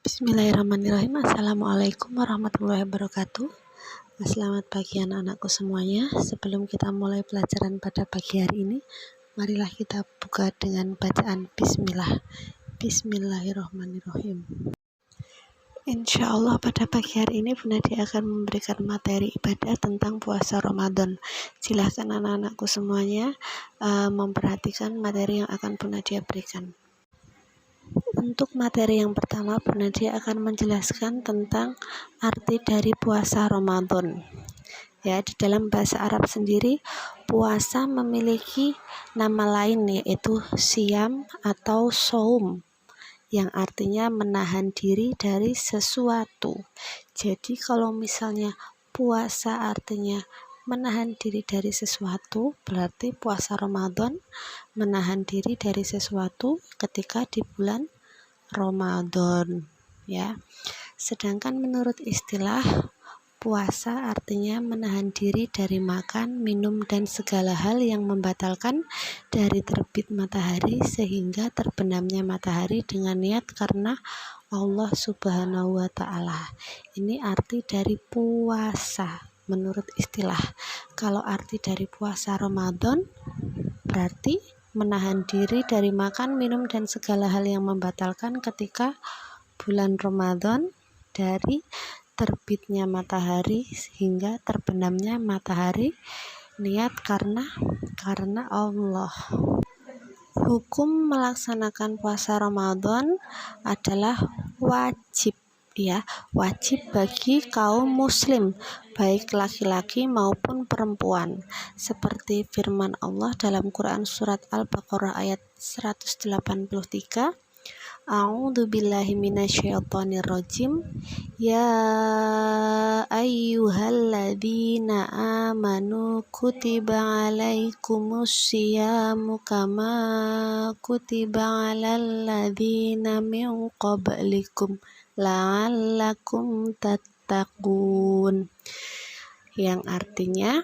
Bismillahirrahmanirrahim. Assalamualaikum warahmatullahi wabarakatuh. Selamat pagi anak-anakku semuanya. Sebelum kita mulai pelajaran pada pagi hari ini, marilah kita buka dengan bacaan Bismillah. Bismillahirrahmanirrahim. Insya Allah pada pagi hari ini Bunda Nadia akan memberikan materi ibadah tentang puasa Ramadan. Silahkan anak-anakku semuanya memperhatikan materi yang akan Bunda Nadia berikan. Untuk materi yang pertama, Bu Nadia akan menjelaskan tentang arti dari puasa Ramadan. Ya, di dalam bahasa Arab sendiri, puasa memiliki nama lain yaitu siyam atau shaum, yang artinya menahan diri dari sesuatu. Jadi kalau misalnya puasa artinya menahan diri dari sesuatu, berarti puasa Ramadan menahan diri dari sesuatu ketika di bulan Ramadan, ya. Sedangkan menurut istilah, puasa artinya menahan diri dari makan, minum, dan segala hal yang membatalkan dari terbit matahari sehingga terbenamnya matahari dengan niat karena Allah Subhanahu wa Ta'ala. Ini arti dari puasa menurut istilah. Kalau arti dari puasa Ramadan berarti menahan diri dari makan, minum, dan segala hal yang membatalkan ketika bulan Ramadan dari terbitnya matahari hingga terbenamnya matahari, niat karena Allah. Hukum melaksanakan puasa Ramadan adalah wajib, ya, wajib bagi kaum muslim, baik laki-laki maupun perempuan, seperti firman Allah dalam Quran surat Al-Baqarah ayat 183. A'udzu billahi minasyaitonir rajim. Ya ayyuhalladzina amanu kutiba alaikumus syiyamu kama kutiba alal ladzina min qablikum la'allakum tattaqun. Yang artinya,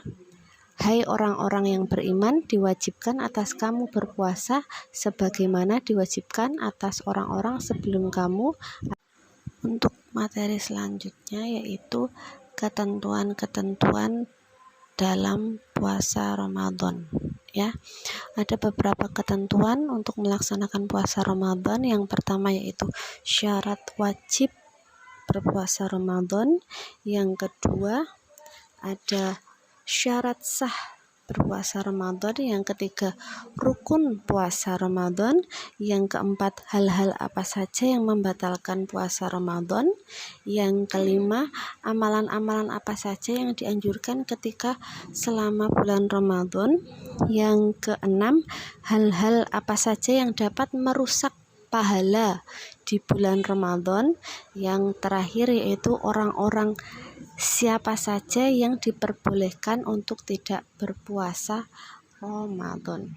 hai orang-orang yang beriman, diwajibkan atas kamu berpuasa sebagaimana diwajibkan atas orang-orang sebelum kamu. Untuk materi selanjutnya yaitu ketentuan-ketentuan dalam puasa Ramadan, ya. Ada beberapa ketentuan untuk melaksanakan puasa Ramadan. Yang pertama yaitu syarat wajib berpuasa Ramadan. Yang kedua ada syarat sah berpuasa Ramadan. Yang ketiga rukun puasa Ramadan. Yang keempat hal-hal apa saja yang membatalkan puasa Ramadan. Yang kelima amalan-amalan apa saja yang dianjurkan ketika selama bulan Ramadan. Yang keenam hal-hal apa saja yang dapat merusak pahala di bulan Ramadan. Yang terakhir yaitu orang-orang siapa saja yang diperbolehkan untuk tidak berpuasa Ramadan.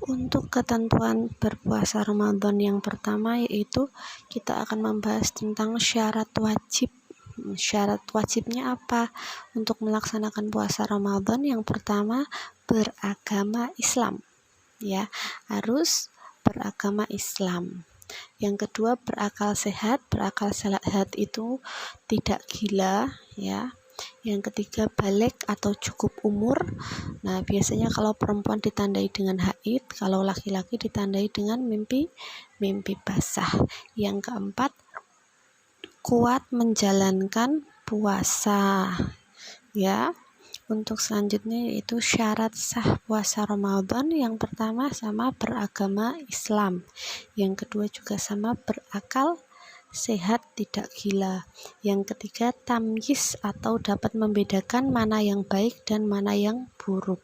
Untuk ketentuan berpuasa Ramadan yang pertama yaitu kita akan membahas tentang syarat wajib. Syarat wajibnya apa untuk melaksanakan puasa Ramadan? Yang pertama, beragama Islam, ya, harus beragama Islam. Yang kedua, berakal sehat. Berakal sehat itu tidak gila, ya. Yang ketiga, balik atau cukup umur. Nah, biasanya kalau perempuan ditandai dengan haid, kalau laki-laki ditandai dengan mimpi basah. Yang keempat, kuat menjalankan puasa, ya. Untuk selanjutnya yaitu syarat sah puasa Ramadan. Yang pertama sama beragama Islam. Yang kedua juga sama berakal sehat, tidak gila. Yang ketiga tamyiz atau dapat membedakan mana yang baik dan mana yang buruk.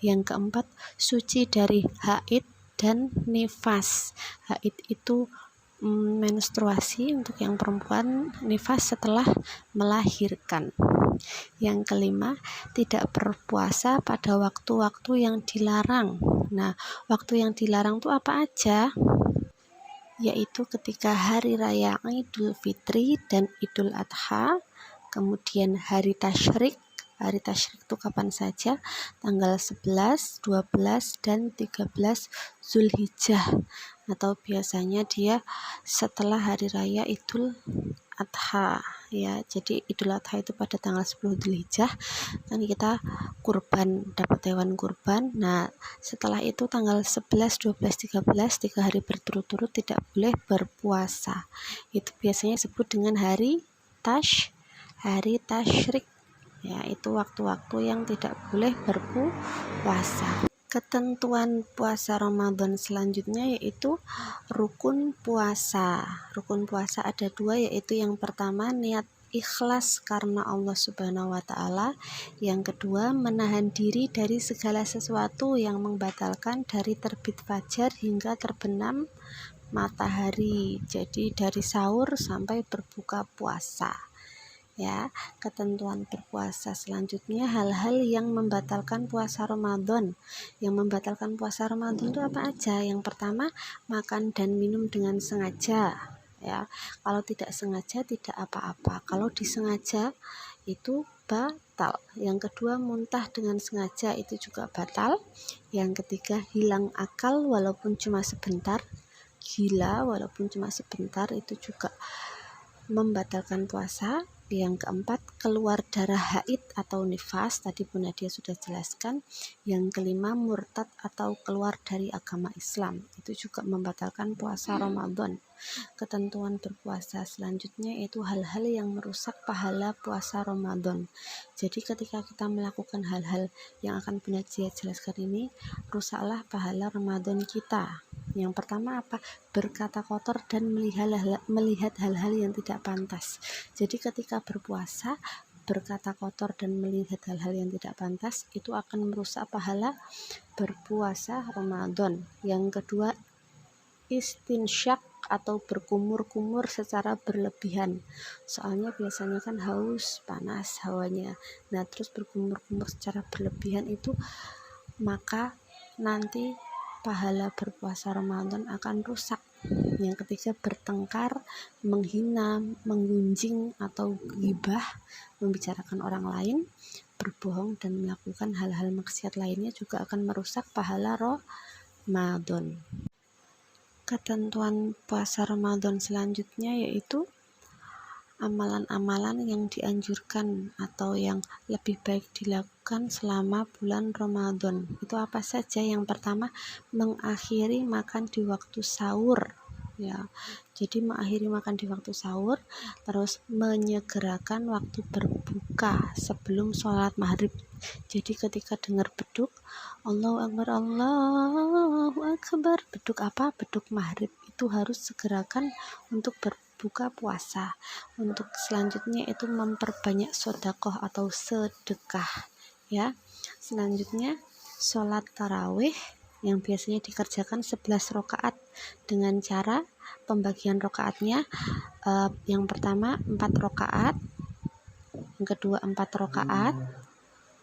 Yang keempat suci dari haid dan nifas. Haid itu menstruasi untuk yang perempuan, nifas setelah melahirkan. Yang kelima, tidak berpuasa pada waktu-waktu yang dilarang. Nah, waktu yang dilarang itu apa aja? Yaitu ketika hari raya Idul Fitri dan Idul Adha, kemudian hari tasyrik. Hari tasyrik itu kapan saja? Tanggal 11, 12, dan 13 Zulhijjah. atau biasanya dia setelah hari raya Idul Adha ya. Jadi Idul Adha itu pada tanggal 10 Dzulhijjah kan kita kurban, dapat hewan kurban. Nah, setelah itu tanggal 11, 12, 13 3 hari berturut-turut tidak boleh berpuasa. Itu biasanya disebut dengan hari tasyrik ya. Itu waktu-waktu yang tidak boleh berpuasa. Ketentuan puasa Ramadan selanjutnya yaitu rukun puasa. Rukun puasa ada 2, yaitu yang pertama niat ikhlas karena Allah Subhanahu wa Ta'ala. Yang kedua menahan diri dari segala sesuatu yang membatalkan dari terbit fajar hingga terbenam matahari. Jadi dari sahur sampai berbuka puasa. Ya, ketentuan berpuasa selanjutnya hal-hal yang membatalkan puasa Ramadan. Yang membatalkan puasa Ramadan itu apa aja? Yang pertama, makan dan minum dengan sengaja. Ya, kalau tidak sengaja tidak apa-apa. Kalau disengaja itu batal. Yang kedua, muntah dengan sengaja itu juga batal. Yang ketiga, hilang akal walaupun cuma sebentar. Gila walaupun cuma sebentar itu juga membatalkan puasa. Yang keempat, keluar darah haid atau nifas, tadi Bu Nadia sudah jelaskan. Yang kelima, murtad atau keluar dari agama Islam, itu juga membatalkan puasa Ramadan. Ketentuan berpuasa selanjutnya itu hal-hal yang merusak pahala puasa Ramadan. Jadi ketika kita melakukan hal-hal yang akan Bu Nadia jelaskan ini, rusaklah pahala Ramadan kita. Yang pertama apa? Berkata kotor dan melihat hal-hal yang tidak pantas. Jadi ketika berpuasa, berkata kotor dan melihat hal-hal yang tidak pantas itu akan merusak pahala berpuasa Ramadan. Yang kedua, istinsyak atau berkumur-kumur secara berlebihan. Soalnya biasanya kan haus, panas hawanya. Nah, terus berkumur-kumur secara berlebihan itu maka nanti pahala berpuasa Ramadan akan rusak. Yang ketiga, bertengkar, menghina, menggunjing atau ghibah, membicarakan orang lain, berbohong dan melakukan hal-hal maksiat lainnya juga akan merusak pahala Ramadan. Ketentuan puasa Ramadan selanjutnya yaitu amalan-amalan yang dianjurkan atau yang lebih baik dilakukan selama bulan Ramadan. Itu apa saja? Yang pertama, mengakhiri makan di waktu sahur. Ya, jadi mengakhiri makan di waktu sahur, terus menyegerakan waktu berbuka sebelum sholat maghrib. Jadi ketika dengar beduk, Allahu Akbar, Allahu Akbar, beduk apa? Beduk maghrib, itu harus segerakan untuk berbuka puasa. Untuk selanjutnya itu memperbanyak sedekah atau sedekah ya. Selanjutnya sholat tarawih yang biasanya dikerjakan 11 rakaat dengan cara pembagian rakaatnya, yang pertama 4 rakaat, yang kedua 4 rakaat,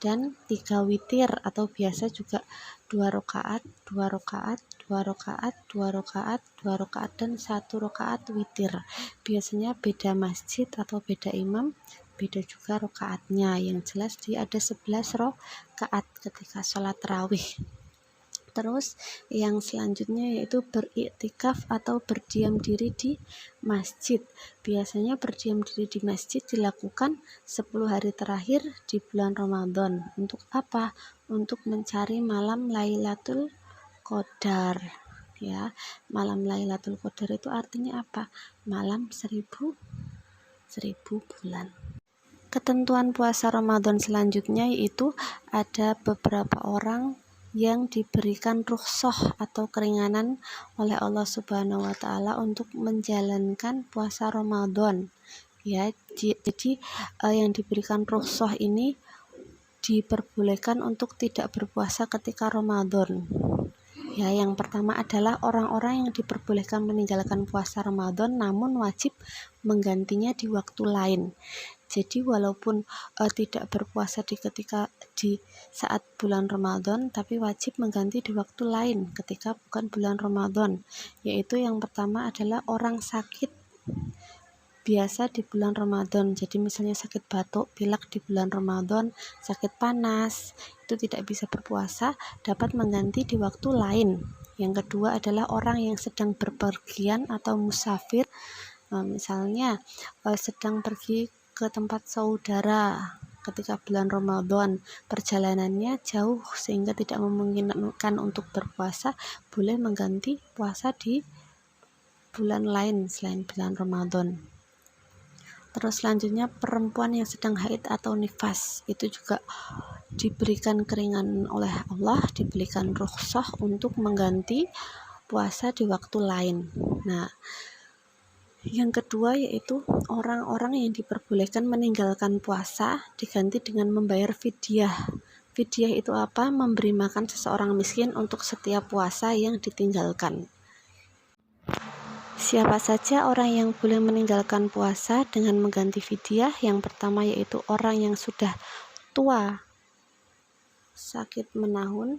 dan 3 witir atau biasa juga 2 rakaat, 2 rakaat, 2 rakaat, 2 rakaat, 2 rakaat, dan 1 rakaat witir. Biasanya beda masjid atau beda imam, beda juga rakaatnya. Yang jelas dia ada 11 rakaat ketika sholat tarawih. Terus yang selanjutnya yaitu beriktikaf atau berdiam diri di masjid. Biasanya berdiam diri di masjid dilakukan 10 hari terakhir di bulan Ramadan. Untuk apa? Untuk mencari malam Lailatul Qadar. Ya, malam Lailatul Qadar itu artinya apa? Malam 1000 bulan. Ketentuan puasa Ramadan selanjutnya yaitu ada beberapa orang yang diberikan rukhsah atau keringanan oleh Allah Subhanahu wa Ta'ala untuk menjalankan puasa Ramadan ya. Jadi yang diberikan rukhsah ini diperbolehkan untuk tidak berpuasa ketika Ramadan ya. Yang pertama adalah orang-orang yang diperbolehkan meninggalkan puasa Ramadan namun wajib menggantinya di waktu lain. Jadi walaupun tidak berpuasa di saat bulan Ramadan, tapi wajib mengganti di waktu lain ketika bukan bulan Ramadan. Yaitu yang pertama adalah orang sakit biasa di bulan Ramadan. Jadi misalnya sakit batuk, pilek di bulan Ramadan, sakit panas, itu tidak bisa berpuasa, dapat mengganti di waktu lain Yang kedua adalah orang yang sedang berpergian atau musafir, misalnya sedang pergi ke tempat saudara ketika bulan Ramadan, perjalanannya jauh sehingga tidak memungkinkan untuk berpuasa, boleh mengganti puasa di bulan lain selain bulan Ramadan. Terus selanjutnya perempuan yang sedang haid atau nifas, itu juga diberikan keringanan oleh Allah, diberikan rukhsah untuk mengganti puasa di waktu lain. Nah, yang kedua yaitu orang-orang yang diperbolehkan meninggalkan puasa diganti dengan membayar fidyah. Fidyah itu apa? Memberi makan seseorang miskin untuk setiap puasa yang ditinggalkan. Siapa saja orang yang boleh meninggalkan puasa dengan mengganti fidyah? Yang pertama yaitu orang yang sudah tua, sakit menahun.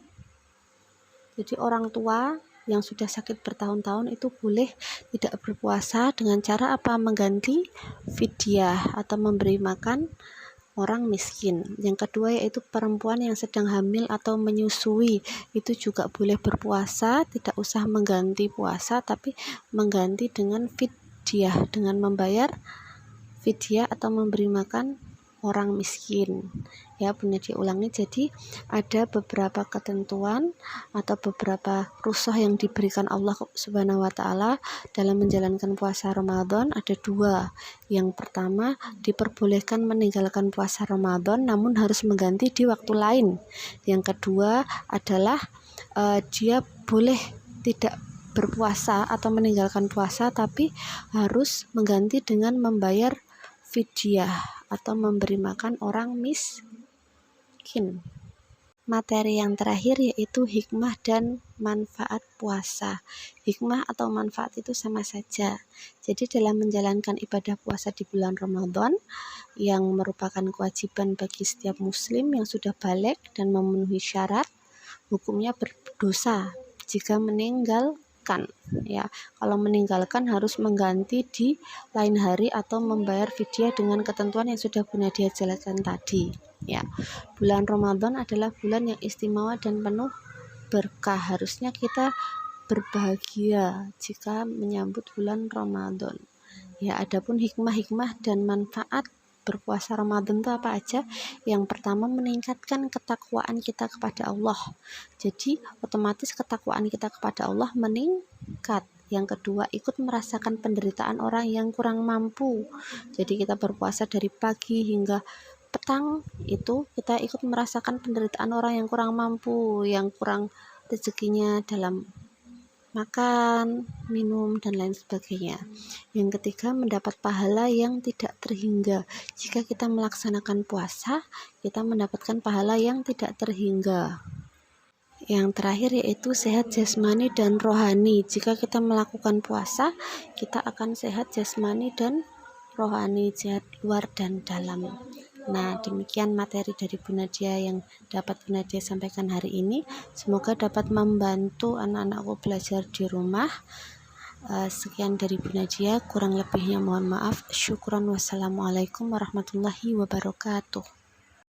Jadi orang tua yang sudah sakit bertahun-tahun itu boleh tidak berpuasa dengan cara apa? Mengganti fidyah atau memberi makan orang miskin. Yang kedua yaitu perempuan yang sedang hamil atau menyusui, itu juga boleh berpuasa, tidak usah mengganti puasa tapi mengganti dengan fidyah, dengan membayar fidyah atau memberi makan orang miskin. Ya, Bunda diulangi, jadi ada beberapa ketentuan atau beberapa rukhsah yang diberikan Allah Subhanahu wa taala dalam menjalankan puasa Ramadan. Ada dua. Yang pertama, diperbolehkan meninggalkan puasa Ramadan namun harus mengganti di waktu lain. Yang kedua adalah dia boleh tidak berpuasa atau meninggalkan puasa tapi harus mengganti dengan membayar fidyah atau memberi makan orang miskin. Materi yang terakhir yaitu hikmah dan manfaat puasa. Hikmah atau manfaat itu sama saja. Jadi dalam menjalankan ibadah puasa di bulan Ramadan yang merupakan kewajiban bagi setiap muslim yang sudah baligh dan memenuhi syarat, hukumnya berdosa jika meninggalkan. Ya, kalau meninggalkan harus mengganti di lain hari atau membayar fidyah dengan ketentuan yang sudah Bunda Dia jelaskan tadi. Ya, bulan Ramadan adalah bulan yang istimewa dan penuh berkah. Harusnya kita berbahagia jika menyambut bulan Ramadan. Ya, adapun hikmah-hikmah dan manfaat berpuasa Ramadan itu apa aja? Yang pertama, meningkatkan ketakwaan kita kepada Allah. Jadi otomatis ketakwaan kita kepada Allah meningkat. Yang kedua, ikut merasakan penderitaan orang yang kurang mampu. Jadi kita berpuasa dari pagi hingga petang, itu kita ikut merasakan penderitaan orang yang kurang mampu, yang kurang rezekinya dalam makan, minum, dan lain sebagainya. Yang ketiga, mendapat pahala yang tidak terhingga. Jika kita melaksanakan puasa, kita mendapatkan pahala yang tidak terhingga. Yang terakhir yaitu sehat jasmani dan rohani. Jika kita melakukan puasa, kita akan sehat jasmani dan rohani, sehat luar dan dalam. Nah, demikian materi dari Bu Nadia yang dapat Bu Nadia sampaikan hari ini. Semoga dapat membantu anak-anakku belajar di rumah. Sekian dari Bu Nadia, kurang lebihnya mohon maaf. Syukran, wassalamualaikum warahmatullahi wabarakatuh.